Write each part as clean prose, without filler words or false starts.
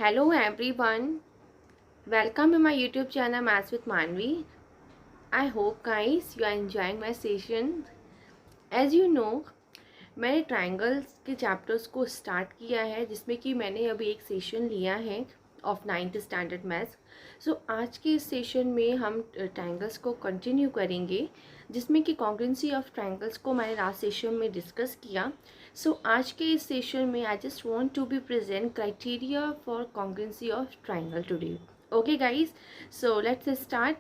Hello everyone, welcome to my YouTube channel Maths with Manvi. I hope guys you are enjoying my session. As you know, मैंने triangles के chapters को start किया है जिसमें कि मैंने अभी एक सेशन लिया है ऑफ 9th स्टैंडर्ड मैथ्स। सो आज के इस सेशन में हम ट्राइंगल्स को कंटिन्यू करेंगे जिसमें कि कॉन्ग्रुएंसी ऑफ ट्राइंगल्स को मैंने लास्ट सेशन में डिस्कस किया। सो आज के इस सेशन में I just want to be present criteria for congruency of triangle today. Okay guys, so let's start.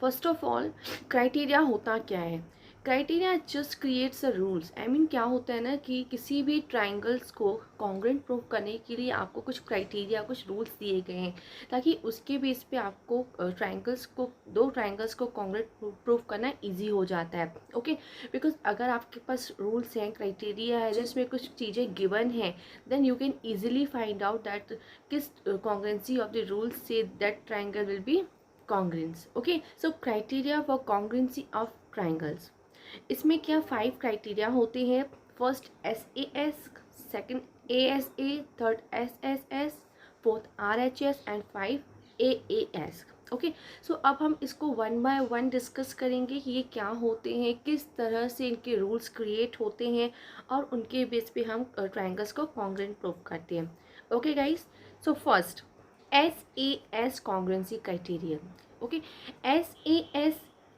First of all, criteria होता क्या है? Criteria just creates a rules. I mean क्या होता है ना कि किसी भी ट्राइंगल्स को कॉन्ग्रुएंट प्रूव करने के लिए आपको कुछ क्राइटेरिया, कुछ रूल्स दिए गए हैं ताकि उसके बेस पे आपको दो ट्राइंगल्स को कॉन्ग्रुएंट प्रूव करना इजी हो जाता है। ओके, बिकॉज अगर आपके पास रूल्स हैं, क्राइटेरिया है जिसमें कुछ चीज़ें गिवन हैं, then you can easily find out that किस कॉन्ग्रुएंसी ऑफ द रूल्स से that triangle will be congruence. Okay, so criteria for congruency of triangles, इसमें क्या 5 क्राइटेरिया होते हैं। First SAS, second ASA, third SSS, fourth RHS and 5 AAS। Okay, so अब हम इसको one by one discuss करेंगे कि ये क्या होते हैं, किस तरह से इनके रूल्स क्रिएट होते हैं और उनके बेस पे हम ट्राइंगल्स को कॉन्ग्रुएंट प्रूव करते हैं। Okay guys, so first SAS congruency criteria. Okay, SAS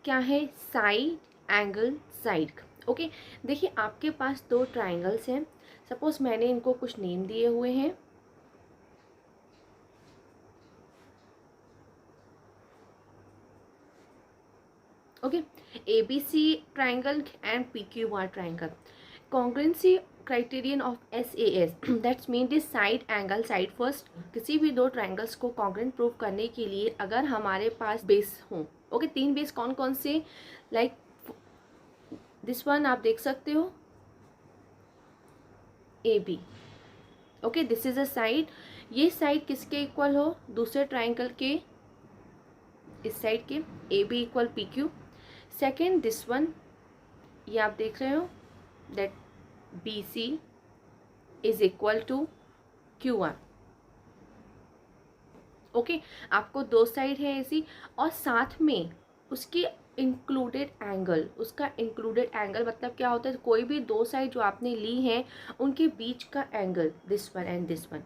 क्या है? Side, angle, side. ओके, देखिए आपके पास दो ट्राइंगल्स हैं। सपोज मैंने इनको कुछ नेम दिए हुए हैं। Okay, ABC triangle and PQR triangle. Congruency criterion of SAS that's mean this side, angle, side first. किसी भी दो ट्राइंगल्स को कॉन्ग्रुएंट प्रूव करने के लिए अगर हमारे पास बेस हो, ओके, 3 बेस कौन कौन से, लाइक दिस वन आप देख सकते हो, AB। Okay, this is a side. ये साइड किसके इक्वल हो? दूसरे ट्राइंगल के, इस साइड के, AB equal PQ। Second this one, ये आप देख रहे हो that BC is equal to QR। Okay, आपको दो साइड है ऐसी और साथ में उसकी इंक्लूडेड एंगल, उसका इंक्लूडेड एंगल मतलब क्या होता है? कोई भी दो साइड जो आपने ली हैं उनके बीच का angle, this one and this one,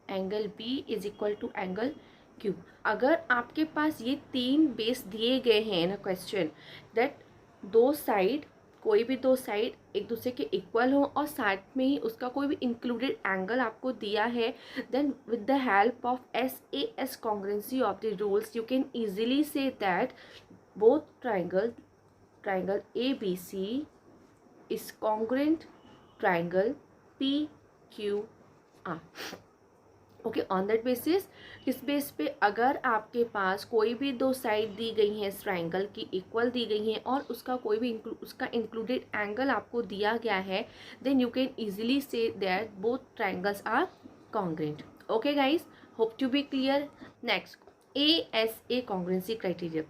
angle B is equal to angle Q। अगर आपके पास ये 3 बेस दिए गए हैं ना क्वेश्चन, दैट दो साइड, कोई भी दो साइड एक दूसरे के इक्वल हो और साथ में ही उसका कोई भी इंक्लूडेड एंगल आपको दिया है, then with the help of SAS congruency of the rules you can easily से that both triangle ABC is congruent triangle PQR। Okay, on that basis, किस बेस पे? अगर आपके पास कोई भी दो साइड दी गई हैं इस ट्राइंगल की, इक्वल दी गई हैं और उसका कोई भी उसका इंक्लूडेड एंगल आपको दिया गया है, देन यू कैन इजीली से that both triangles are congruent. Okay guys, hope to be clear. Next, ASA congruency criteria.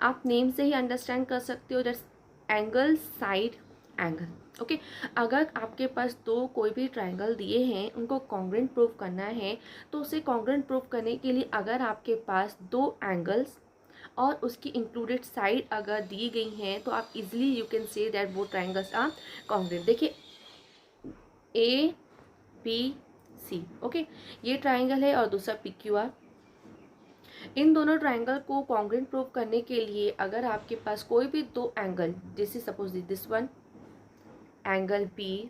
आप नेम से ही अंडरस्टैंड कर सकते हो, that's angle, side, angle. Okay, अगर आपके पास दो कोई भी ट्राइंगल दिए हैं, उनको कॉन्ग्रुएंट प्रूव करना है, तो उसे कॉन्ग्रुएंट प्रूव करने के लिए अगर आपके पास दो एंगल्स और उसकी इंक्लूडेड साइड अगर दी गई हैं तो आप easily you can say that वो ट्राइंगल्स आर कॉन्ग्रुएंट। देखिए ABC, ओके, ये ट्राइंगल है और दूसरा PQR। इन दोनों ट्राइंगल को कॉन्ग्रुएंट प्रूव करने के लिए अगर आपके पास कोई भी दो एंगल, जैसे suppose this one, angle B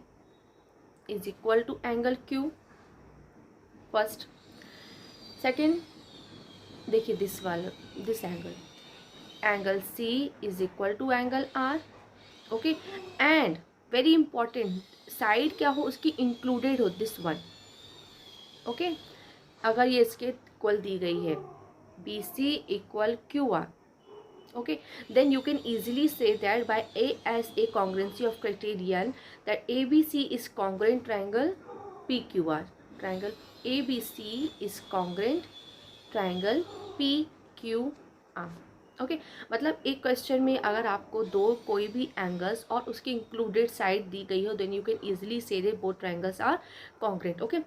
is equal to angle Q first. Second, देखिए दिस वाला, this angle C is equal to angle R। Okay, and very important, side क्या हो? उसकी इंक्लूडेड हो, दिस वन। ओके, अगर ये इसके इक्वल दी गई है, BC equal QR, okay, then you can easily say that by ASA congruency of criterion that ABC is congruent triangle PQR। triangle ABC is congruent triangle PQR। Okay मतलब एक question में अगर आपको दो कोई भी एंगल्स और उसकी इंक्लूडेड साइड दी गई हो, देन यू कैन इजीली से that both triangles are congruent. Okay,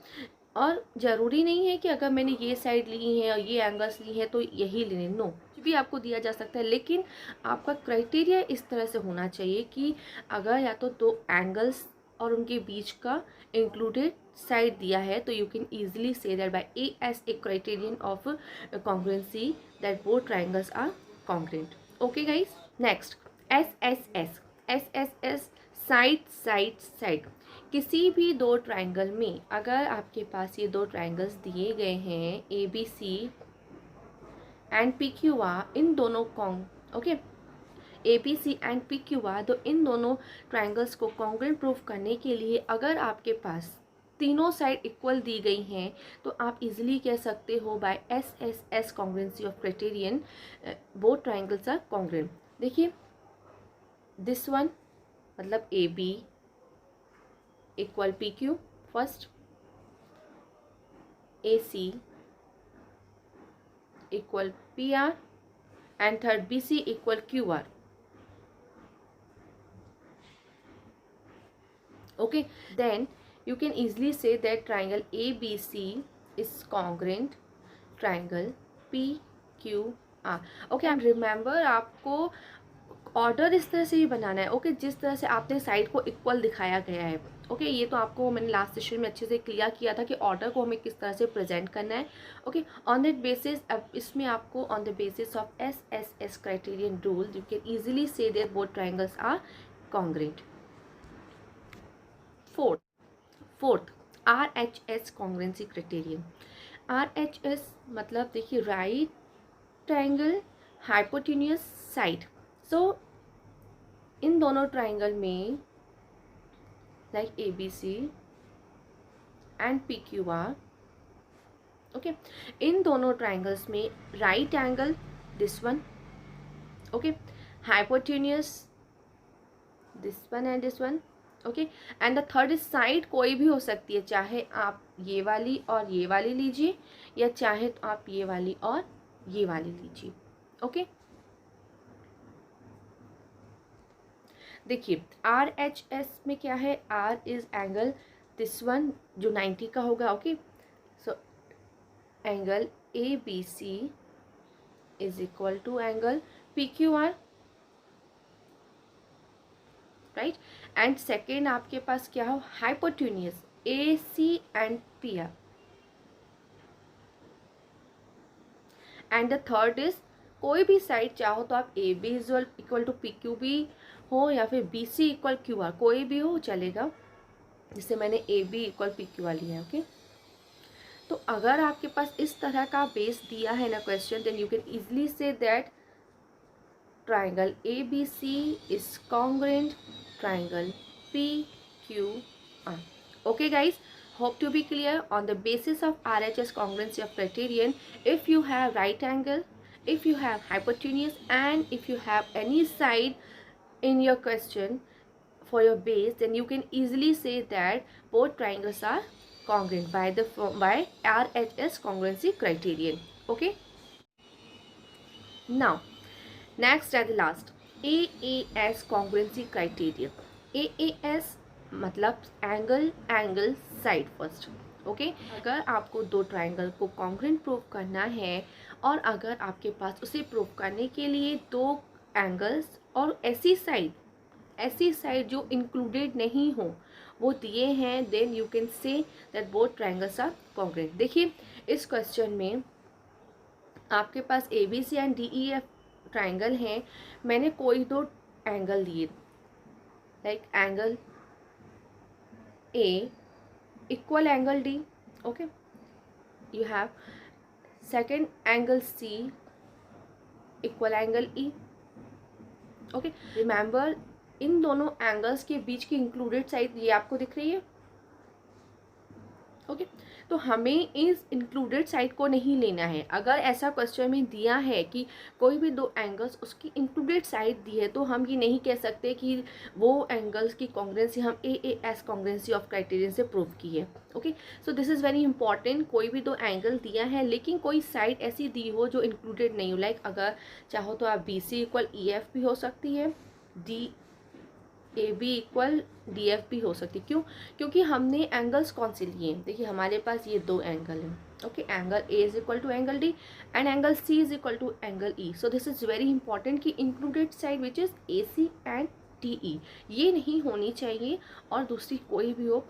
और ज़रूरी नहीं है कि अगर मैंने ये साइड ली है और ये एंगल्स ली है तो यही लेने, नो, कुछ भी आपको दिया जा सकता है, लेकिन आपका क्राइटेरिया इस तरह से होना चाहिए कि अगर या तो दो एंगल्स और उनके बीच का इंक्लूडेड साइड दिया है तो यू कैन ईजिली से that by A S A criterion of congruency that both triangles are congruent. Okay guys, next S S S. S S S side side side. किसी भी दो ट्रायंगल में अगर आपके पास ये दो ट्रायंगल्स दिए गए हैं A B C and P Q R, इन दोनों okay A B C and P Q R, तो इन दोनों ट्रायंगल्स को कॉन्ग्रुएंट प्रूफ करने के लिए अगर आपके पास तीनों साइड इक्वल दी गई हैं तो आप इजीली कह सकते हो by S S S congruency of criterion both triangles are congruent. देखिए दिस वन मतलब A B equal P Q first, A C equal P R and third B C equal Q R. Okay, then you can easily say that triangle ABC is congruent triangle PQR. Okay, and remember आपको order इस तरह से ही बनाना है। Okay, जिस तरह से आपने side को इक्वल दिखाया गया है। ओके, ये तो आपको मैंने लास्ट सेशन में अच्छे से क्लियर किया था कि ऑर्डर को हमें किस तरह से प्रेजेंट करना है। ओके, ऑन दैट बेसिस अब इसमें आपको on the basis of S S S criterion rule you can easily से that both triangles are congruent. Fourth RHS congruency criterion. RHS मतलब देखिए right triangle hypotenuse side. So इन दोनों triangle में like ABC and PQR, okay, इन दोनों triangles में right angle this one, okay, hypotenuse this one and this one, okay, and the third is side कोई भी हो सकती है, चाहे आप ये वाली और ये वाली लीजिए या चाहे तो आप ये वाली और ये वाली लीजिए। ओके, देखिए RHS में क्या है, R is angle this one जो 90 का होगा। Okay, so angle ABC is equal to angle PQR, right, and second आपके पास क्या हो, hypotenuse AC and PR, and the third is कोई भी साइड चाहो तो आप AB इक्वल टू PQ भी हो या फिर BC इक्वल QR, कोई भी हो चलेगा, जिससे मैंने AB इक्वल PQR लिया है। ओके, तो अगर आपके पास इस तरह का बेस दिया है ना question, then you can easily say that triangle ABC is congruent triangle PQR. Okay guys, hope to be clear on the basis of RHS congruency of criterion. If you have right angle, if you have hypotenuse and if you have any side in your question for your base, then you can easily say that both triangles are congruent by RHS congruency criterion. Okay, now next at the last AAS congruency criterion. AAS मतलब angle side first. Okay, अगर आपको दो triangle को congruent prove करना है और अगर आपके पास उसे प्रूव करने के लिए दो एंगल्स और ऐसी साइड जो इंक्लूडेड नहीं हो वो दिए हैं, then you can say that both triangles are congruent. देखिए इस क्वेश्चन में आपके पास ABC एंड DEF ट्रायंगल हैं, मैंने कोई दो एंगल दिए like angle A equal angle D, okay, you have second angle C equal angle E। Okay, remember इन दोनों एंगल्स के बीच की इंक्लूडेड साइड ये आपको दिख रही है। ओके तो हमें इस इंक्लूडेड साइड को नहीं लेना है। अगर ऐसा क्वेश्चन में दिया है कि कोई भी दो एंगल्स उसकी इंक्लूडेड साइड दी है तो हम ये नहीं कह सकते कि वो एंगल्स की कॉन्ग्रुएंसी हम AAS कॉन्ग्रुएंसी ऑफ क्राइटेरियन से प्रूव की है। Okay so this is very important. कोई भी दो एंगल दिया है लेकिन कोई साइड ऐसी दी हो जो इंक्लूडेड नहीं हो, लाइक अगर चाहो तो आप BC इक्वल EF भी हो सकती है, AB इक्वल DF भी हो सकती है। क्यों? क्योंकि हमने एंगल्स कौन से लिए हैं, देखिए हमारे पास ये दो एंगल हैं। Okay angle A is equal to angle D and angle C is equal to angle E। So this is very important कि included side which is AC and DE ये नहीं होनी चाहिए और दूसरी कोई भी हो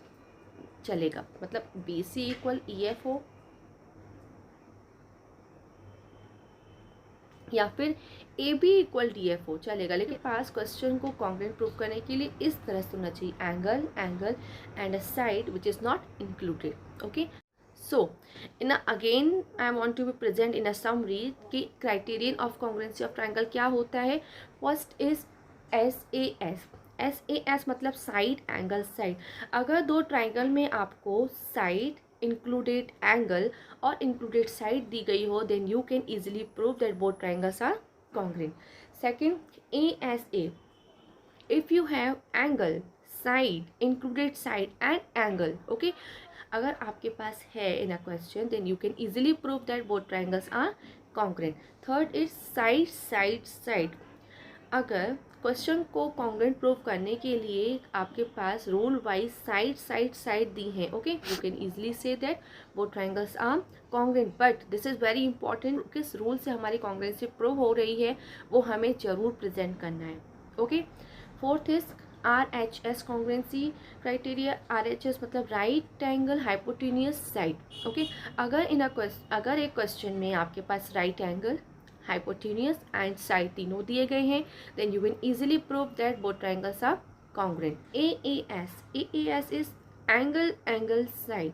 चलेगा, मतलब BC इक्वल EF हो या फिर AB इक्वल DF हो चलेगा, लेकिन पास क्वेश्चन को कॉन्ग्रुएंट प्रूव करने के लिए इस तरह से होना चाहिए, angle angle and a side which is not included. Okay so in again I want to be present in a summary कि criterion of congruency of triangle क्या होता है। First is SAS। SAS मतलब साइड एंगल साइड। अगर दो triangle में आपको side included angle और इंक्लूडेड साइड दी गई हो then you can easily prove that both triangles are congruent. Second, ASA. If you have angle, side, included side and angle, okay. अगर आपके पास है in a question then you can easily prove that both triangles are congruent. Third is side, side, side. अगर question को congruent prove करने के लिए आपके पास rule wise side side side दी है, ओके यू कैन इजीली से that both triangles are congruent. But this is very important, किस रूल से हमारी कॉन्ग्रुएंसी प्रूव हो रही है वो हमें जरूर प्रेजेंट करना है। Okay fourth is RHS congruency criteria. RHS मतलब right angle hypotenuse side. Okay अगर एक क्वेश्चन में आपके पास right angle hypotenuse and side तीनों दिए गए हैं then you can easily prove that both triangles are congruent. AAS is angle angle side.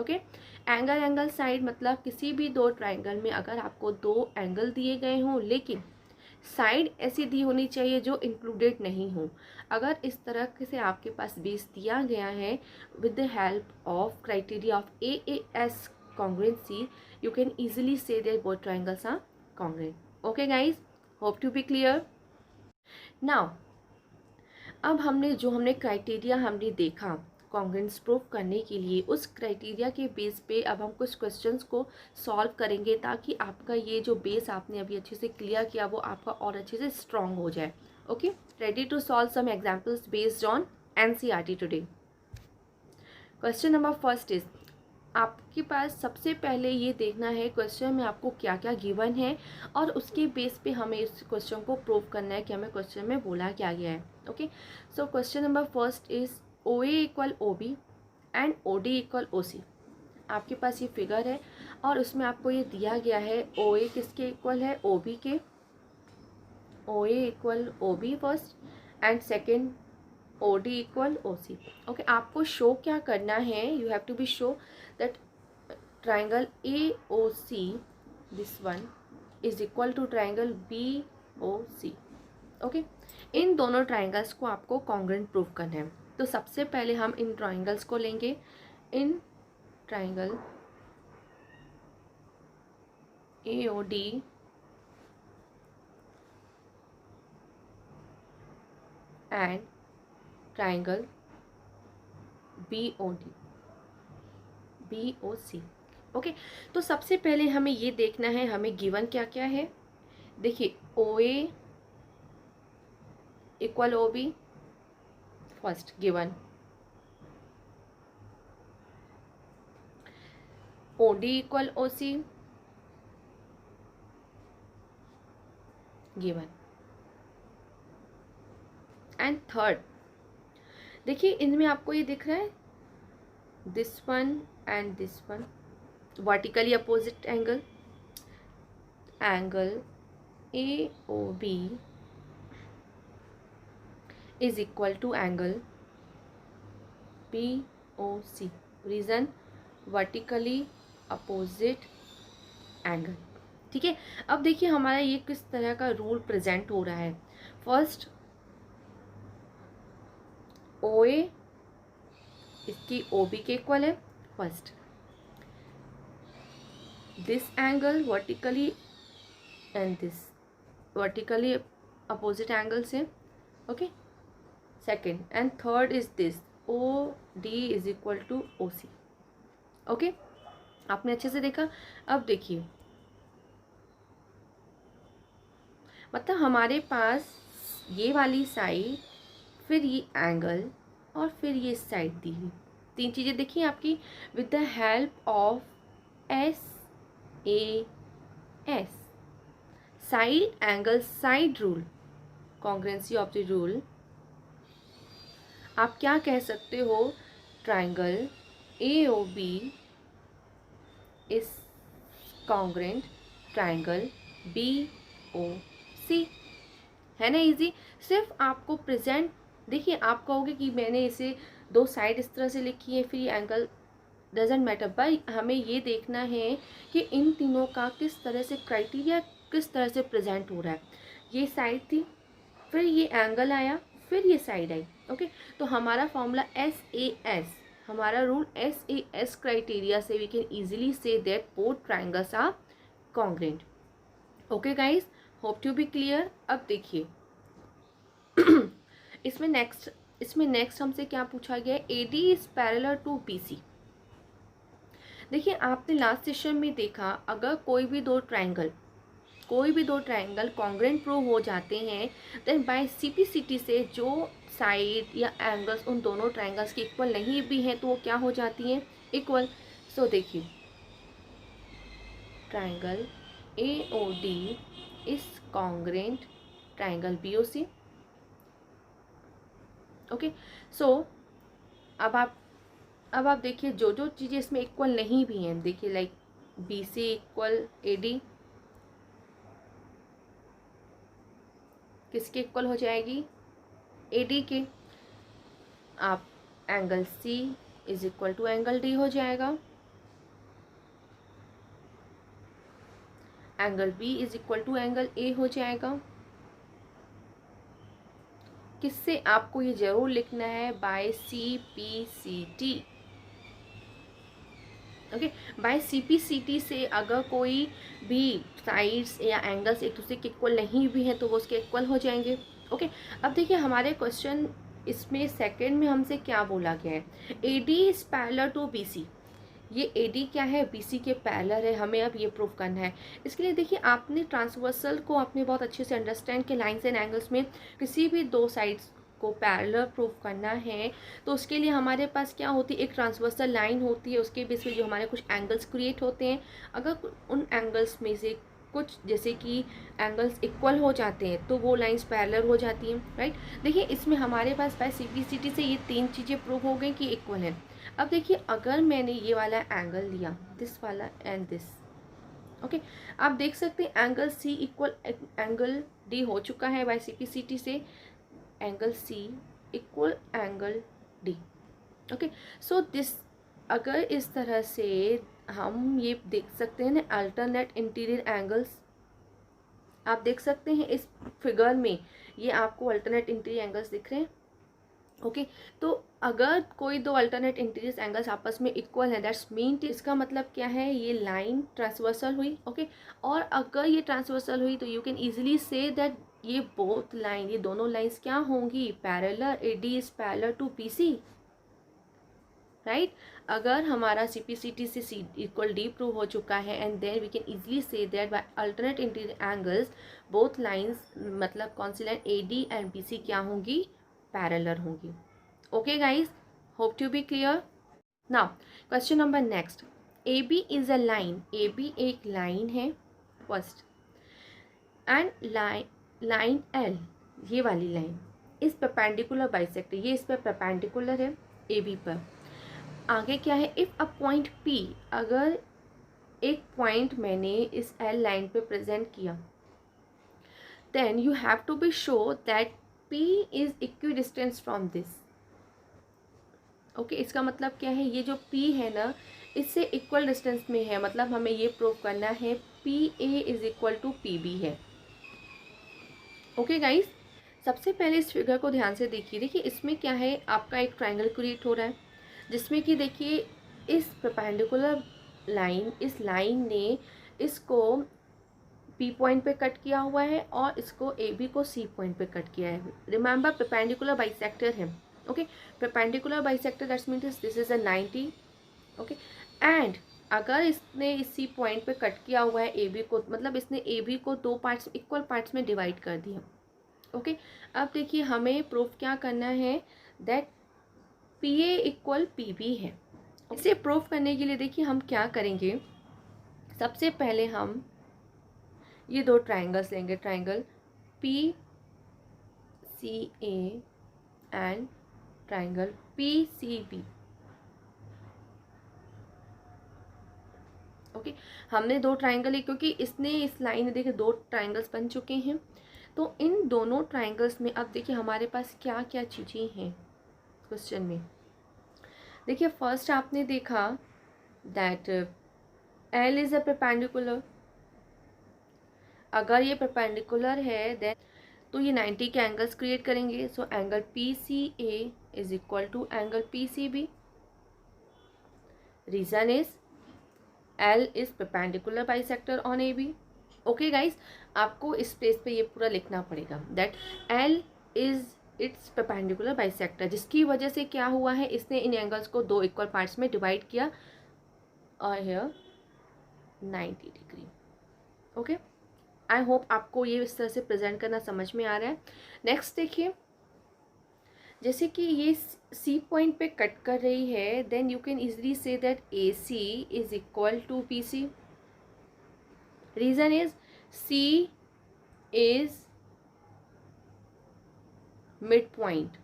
Okay angle angle side मतलब किसी भी दो ट्राइंगल में अगर आपको दो एंगल दिए गए हों लेकिन साइड ऐसी दी होनी चाहिए जो इंक्लूडेड नहीं हो। अगर इस तरह से आपके पास बेस दिया गया है with the help of criteria of AAS congruency you can easily say that both triangles are congruent. Okay guys, hope to be clear. Now अब हमने क्राइटेरिया हमने देखा कॉन्ग्रुएंस प्रूव करने के लिए, उस क्राइटेरिया के बेस पे अब हम कुछ क्वेश्चंस को सॉल्व करेंगे ताकि आपका ये जो बेस आपने अभी अच्छे से क्लियर किया वो आपका और अच्छे से स्ट्रॉन्ग हो जाए। Okay ready to solve some examples based on NCERT today. Question number first is, आपके पास सबसे पहले ये देखना है क्वेश्चन में आपको क्या क्या गिवन है और उसके बेस पे हमें इस क्वेश्चन को प्रूव करना है कि हमें क्वेश्चन में बोला क्या गया है। Okay so question number first is OA equal OB and OD equal OC। आपके पास ये फिगर है और उसमें आपको ये दिया गया है OA किसके इक्वल है, OB के। OA equal OB first and second OD equal OC। Okay आपको शो क्या करना है, you have to be show that triangle AOC this one is equal to triangle BOC। Okay इन दोनों ट्राइंगल्स को आपको कॉन्ग्रुएंट प्रूव करना है। तो सबसे पहले हम इन ट्राइंगल्स को लेंगे, in triangle AOD and triangle BOC। Okay तो सबसे पहले हमें ये देखना है हमें गिवन क्या क्या है। देखिए OA equal OB first given, OD equal OC given, and third देखिए इनमें आपको ये दिख रहा है this one and this one vertically opposite angle, angle AOB is equal to angle BOC। Reason vertically opposite angle. ठीक है अब देखिए हमारा ये किस तरह का रूल प्रेजेंट हो रहा है। फर्स्ट OA इसकी OB के इक्वल है first, this angle vertically and this vertically opposite angles है. Okay, second and third is this O D is equal to O C. Okay, आपने अच्छे से देखा. अब देखिए, मतलब हमारे पास ये वाली साइड, फिर ये एंगल और फिर ये साइड दी हुई, तीन चीज़ें देखिए आपकी. With the help of S A S, side angle side rule, congruency of the rule, आप क्या कह सकते हो, triangle A O B is congruent triangle B O C. है ना इजी. सिर्फ आपको प्रेजेंट, देखिए आप कहोगे कि मैंने इसे दो साइड इस तरह से लिखी है, फिर ये एंगल, डजेंट मैटर, भाई हमें ये देखना है कि इन तीनों का किस तरह से क्राइटेरिया किस तरह से प्रेजेंट हो रहा है. ये साइड थी, फिर ये एंगल आया, फिर ये साइड आई. ओके, तो हमारा फॉर्मूला एस ए एस, हमारा rule S A S criteria से वी कैन इजीली से that both triangles are congruent. Okay guys, hope to be clear. अब देखिए इसमें नेक्स्ट हमसे क्या पूछा गया है, A D is parallel to B C. देखिए आपने लास्ट सेशन में देखा, अगर कोई भी दो ट्राइंगल कॉन्ग्रुएंट प्रूव हो जाते हैं, देन बाय सीपीसीटी से जो साइड या एंगल्स उन दोनों ट्राइंगल्स के इक्वल नहीं भी हैं तो वो क्या हो जाती हैं, इक्वल. सो देखिए, triangle A O D is congruent triangle B O C. Okay, so अब आप देखिए जो जो चीज़ें इसमें इक्वल नहीं भी हैं, देखिए like B C equal A D, किसके इक्वल हो जाएगी, ए डी के. आप angle C is equal to angle D हो जाएगा, angle B is equal to angle A हो जाएगा. किससे, आपको ये जरूर लिखना है, by C P C T. Okay, by C P C T से अगर कोई भी साइड्स या एंगल्स एक दूसरे के इक्वल नहीं भी हैं तो वो उसके इक्वल हो जाएंगे. ओके, अब देखिए हमारे क्वेश्चन इसमें सेकंड में हमसे क्या बोला गया है, A D is parallel to B C. ये ए डी क्या है, बी सी के पैरेलल है, हमें अब ये प्रूव करना है. इसके लिए देखिए आपने ट्रांसवर्सल को आपने बहुत अच्छे से अंडरस्टैंड किया. लाइन्स एंड एंगल्स में किसी भी दो साइड्स को पैरेलल प्रूव करना है तो उसके लिए हमारे पास क्या होती है, एक ट्रांसवर्सल लाइन होती है, उसके बेस पे जो हमारे कुछ एंगल्स क्रिएट होते हैं. अगर उन एंगल्स में से कुछ जैसे कि एंगल्स इक्वल हो जाते हैं तो वो लाइंस पैरेलल हो जाती हैं, राइट. देखिए इसमें हमारे पास बाय सिम्प्लिसिटी से ये तीन चीज़ें प्रूव हो गई कि इक्वल है. अब देखिए अगर मैंने ये वाला एंगल लिया, दिस वाला एंड दिस, ओके, आप देख सकते हैं angle C equal angle D हो चुका है बाय सिम्प्लिसिटी से, angle C equal angle D. Okay, so this, अगर इस तरह से हम ये देख सकते हैं ना अल्टरनेट इंटीरियर एंगल्स, आप देख सकते हैं इस फिगर में ये आपको अल्टरनेट इंटीरियर एंगल्स दिख रहे हैं. ओके, तो अगर कोई दो अल्टरनेट इंटीरियर एंगल्स आपस में इक्वल है, दैट्स मीन, इसका मतलब क्या है, ये लाइन ट्रांसवर्सल हुई. ओके, और अगर ये ट्रांसवर्सल हुई तो यू कैन इजीली से दैट ये बोथ लाइन, ये दोनों लाइंस क्या होंगी, parallel. A D is parallel to P C, right. अगर हमारा सी पी सी टी से सी इक्वल डी प्रूव हो चुका है and then we can easily से that by alternate interior angles both lines, मतलब कौन सी line, A D and B C क्या होंगी, पैरेलल होंगी. Okay guys, hope to be clear. Now question number next, A B is a line, A B एक line है first, and line L, ये वाली लाइन इस परपेंडिकुलर बाइसेक्टर, ये इस पर परपेंडिकुलर है ए बी पर. आगे क्या है, इफ अ पॉइंट पी, अगर एक पॉइंट मैंने इस एल लाइन पे प्रेजेंट किया, then you have to be sure that P is equidistance from this. Okay, इसका मतलब क्या है, ये जो पी है ना इससे इक्वल डिस्टेंस में है, मतलब हमें ये प्रूव करना है P A is equal to P B है. ओके गाइज, सबसे पहले इस फिगर को ध्यान से देखिए. देखिए इसमें क्या है, आपका एक ट्राइंगल क्रिएट हो रहा है जिसमें कि देखिए इस परपेंडिकुलर लाइन, इस लाइन ने इसको P पॉइंट पे कट किया हुआ है और इसको AB को C पॉइंट पे कट किया है. रिमेंबर परपेंडिकुलर बाइसेक्टर है. Okay, perpendicular bisector that's means this is a 90. Okay, and अगर इसने इस C पॉइंट पे कट किया हुआ है AB को, मतलब इसने AB को दो पार्ट्स, इक्वल पार्ट्स में डिवाइड कर दिया. ओके, अब देखिए हमें प्रूफ क्या करना है, दैट PA इक्वल PB है. इसे प्रूफ करने के लिए देखिए हम क्या करेंगे, सबसे पहले हम ये दो ट्राइंगल्स लेंगे, triangle PCA and triangle PCB. Okay, हमने दो ट्राइंगल लिए क्योंकि इसने इस लाइन में देखिए दो ट्राइंगल्स बन चुके हैं. तो इन दोनों ट्राइंगल्स में अब देखिए हमारे पास क्या क्या चीज़ें हैं क्वेश्चन में. देखिए फर्स्ट आपने देखा that L is a perpendicular. अगर ये परपेंडिकुलर है देन तो ये 90 के एंगल्स क्रिएट करेंगे. So angle PCA is equal to angle PCB. Reason is L is perpendicular bisector on AB. Okay guys, आपको इस प्लेस पे ये पूरा लिखना पड़ेगा that L is its perpendicular bisector, जिसकी वजह से क्या हुआ है, इसने इन एंगल्स को दो इक्वल पार्ट्स में डिवाइड किया और here 90 degree. Okay, I hope आपको ये इस तरह से प्रेजेंट करना समझ में आ रहा है. नेक्स्ट देखिए, जैसे कि ये C पॉइंट पे कट कर रही है, देन यू कैन इजीली से that AC is equal to PC. Reason is C is mid point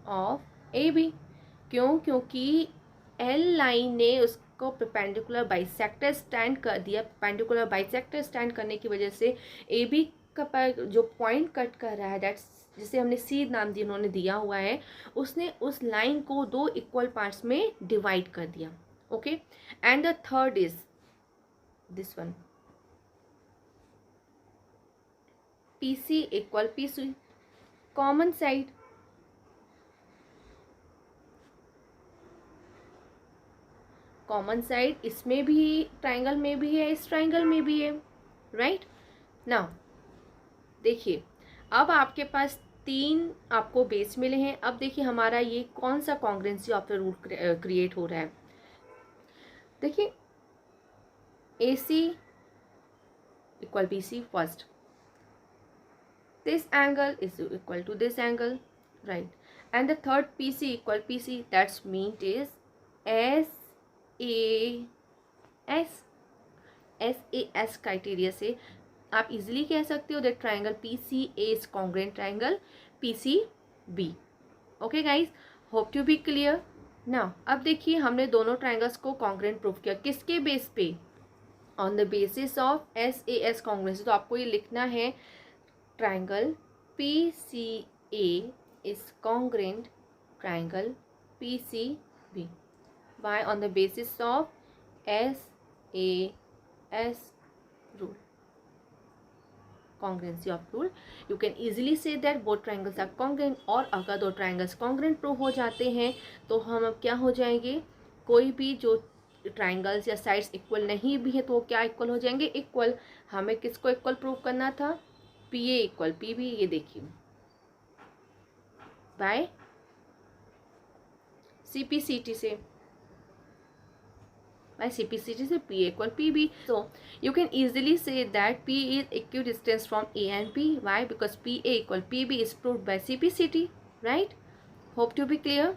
of AB. क्यों? क्योंकि L लाइन ने उसको परपेंडिकुलर बाइसेक्टर स्टैंड कर दिया. परपेंडिकुलर बाइसेक्टर स्टैंड करने की वजह से AB का जो पॉइंट कट कर रहा है, दैट्स जिसे हमने C नाम दिया, उन्होंने दिया हुआ है, उसने उस लाइन को दो इक्वल पार्ट्स में डिवाइड कर दिया. Okay, and the third is this one, PC equal PC. Common side, common side इसमें भी, ट्राइंगल में भी है, इस ट्राइंगल में भी है. राइट नाउ देखिए, अब आपके पास तीन आपको बेस मिले हैं. अब देखिए हमारा ये कौन सा congruency of the rule create हो रहा है. देखिए AC equal BC first, this angle is equal to this angle, right, and the third PC equal PC, that's mean is SAS criteria से आप इजीली कह सकते हो that triangle PCA is congruent triangle PCB. Okay guys, hope to be clear. Now अब देखिए हमने दोनों triangles को कॉन्ग्रुएंट प्रूफ किया. किसके बेस पे? On the basis of SAS congruency. तो आपको ये लिखना है triangle PCA is congruent triangle PCB. Why? On the basis of SAS rule, congruency of rule. You can easily say that both triangles are congruent. और अगर दो triangles congruent prove हो जाते हैं तो हम अब क्या हो जाएंगे, कोई भी जो ट्राइंगल्स या साइड्स इक्वल नहीं भी है तो वो क्या इक्वल हो जाएंगे, इक्वल. हमें किसको इक्वल प्रूव करना था, PA इक्वल PB. ये देखिए बाय CPCT से, by CPCT से PA equal PB. So you can easily say that P is equidistant from A and B. Why? Because PA equal PB is proved by CPCT. Right? Hope to be clear.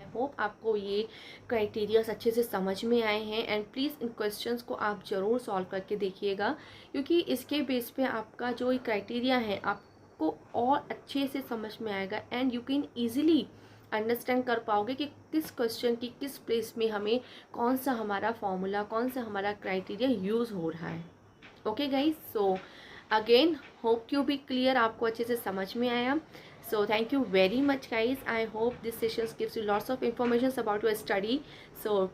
I hope आपको ये criterias अच्छे से समझ में आए हैं. And please in questions को आप ज़रूर सॉल्व करके देखिएगा, क्योंकि इसके बेस पे आपका जो क्राइटेरिया है आपको और अच्छे से समझ में आएगा. And you can easily understand कर पाओगे कि किस क्वेश्चन की किस प्लेस में हमें कौन सा हमारा फॉर्मूला, कौन सा हमारा क्राइटेरिया यूज़ हो रहा है. Okay guys, so again hope to be clear, आपको अच्छे से समझ में आया. So thank you very much guys. I hope this session gives you lots of information about your study. So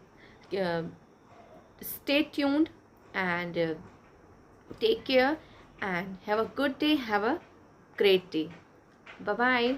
stay tuned and take care and have a good day. Have a great day. Bye bye.